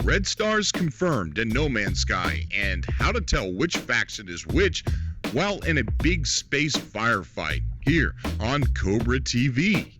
Red stars confirmed in No Man's Sky, and how to tell which faction is which while in a big space firefight, here on Cobra TV.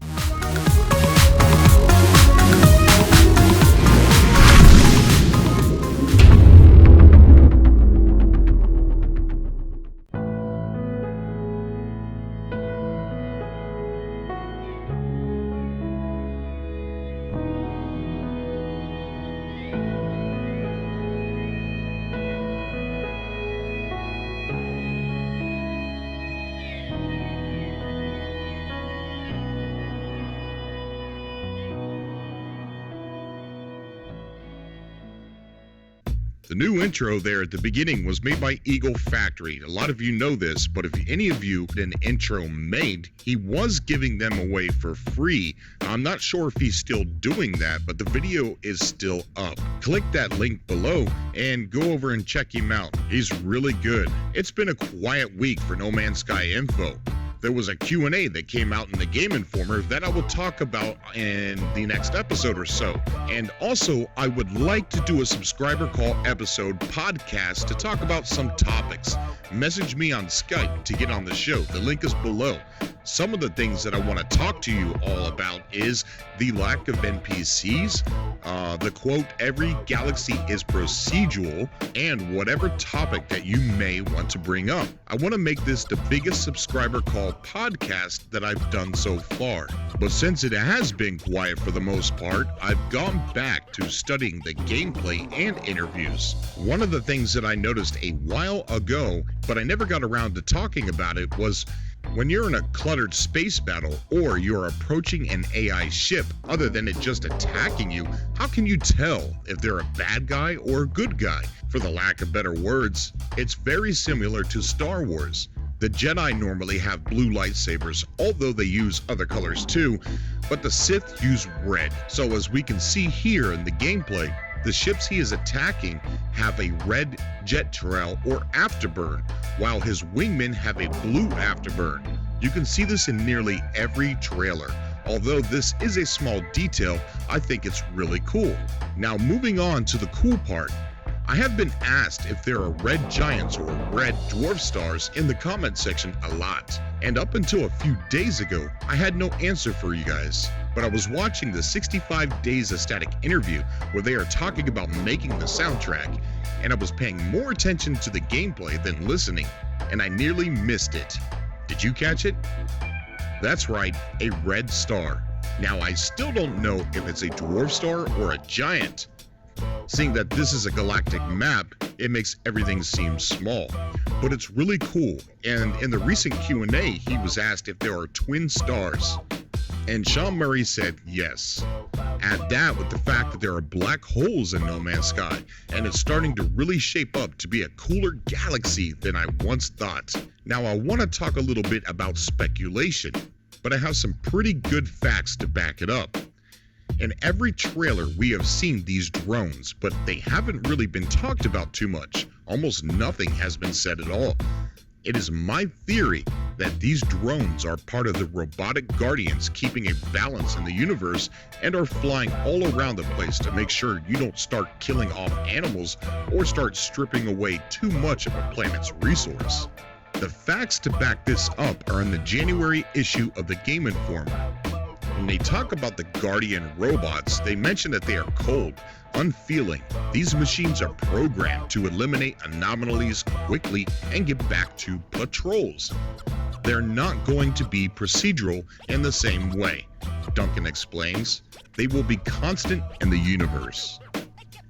The new intro there at the beginning was made by Eagle Factory. A lot of you know this, but if any of you had an intro made, he was giving them away for free. I'm not sure if he's still doing that, but the video is still up. Click that link below and go over and check him out. He's really good. It's been a quiet week for No Man's Sky info. There was a Q&A that came out in the Game Informer that I will talk about in the next episode or so. And also, I would like to do a subscriber call episode podcast to talk about some topics. Message me on Skype to get on the show. The link is below. Some of the things that I want to talk to you all about is the lack of NPCs, the quote, every galaxy is procedural, and whatever topic that you may want to bring up. I want to make this the biggest subscriber call podcast that I've done so far. But since it has been quiet for the most part, I've gone back to studying the gameplay and interviews. One of the things that I noticed a while ago, but I never got around to talking about it, was when you're in a cluttered space battle or you're approaching an AI ship other than it just attacking you, how can you tell if they're a bad guy or a good guy? For the lack of better words, it's very similar to Star Wars. The Jedi normally have blue lightsabers, although they use other colors too, but the Sith use red. So as we can see here in the gameplay, the ships he is attacking have a red jet trail or afterburn, while his wingmen have a blue afterburn. You can see this in nearly every trailer. Although this is a small detail, I think it's really cool. Now moving on to the cool part. I have been asked if there are red giants or red dwarf stars in the comment section a lot. And up until a few days ago, I had no answer for you guys. But I was watching the 65 Days of Static interview where they are talking about making the soundtrack, and I was paying more attention to the gameplay than listening, and I nearly missed it. Did you catch it? That's right, a red star. Now I still don't know if it's a dwarf star or a giant. Seeing that this is a galactic map, it makes everything seem small, but it's really cool. And in the recent Q&A, he was asked if there are twin stars, and Sean Murray said yes. Add that with the fact that there are black holes in No Man's Sky, and it's starting to really shape up to be a cooler galaxy than I once thought. Now I want to talk a little bit about speculation, but I have some pretty good facts to back it up. In every trailer we have seen these drones, but they haven't really been talked about too much. Almost nothing has been said at all. It is my theory that these drones are part of the robotic guardians keeping a balance in the universe and are flying all around the place to make sure you don't start killing off animals or start stripping away too much of a planet's resource. The facts to back this up are in the January issue of the Game Informer. When they talk about the Guardian robots, they mention that they are cold, unfeeling. These machines are programmed to eliminate anomalies quickly and get back to patrols. They're not going to be procedural in the same way, Duncan explains. They will be constant in the universe.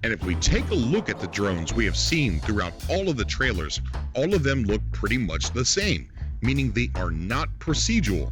And if we take a look at the drones we have seen throughout all of the trailers, all of them look pretty much the same, meaning they are not procedural.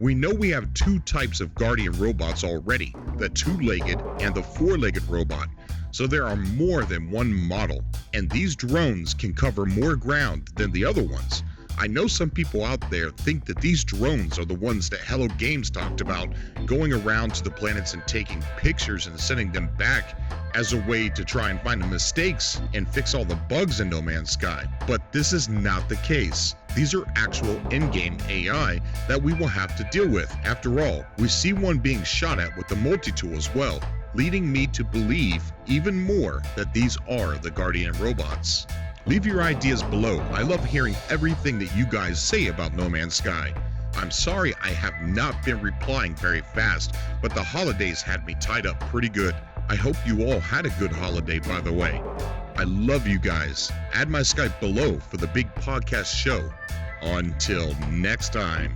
We know we have two types of Guardian robots already, the two-legged and the four-legged robot, so there are more than one model, and these drones can cover more ground than the other ones. I know some people out there think that these drones are the ones that Hello Games talked about, going around to the planets and taking pictures and sending them back as a way to try and find the mistakes and fix all the bugs in No Man's Sky. But this is not the case. These are actual in-game AI that we will have to deal with. After all, we see one being shot at with the multi-tool as well. leading me to believe even more that these are the Guardian robots. Leave your ideas below. I love hearing everything that you guys say about No Man's Sky. I'm sorry I have not been replying very fast, but the holidays had me tied up pretty good. I hope you all had a good holiday, by the way. I love you guys. Add my Skype below for the big podcast show. Until next time.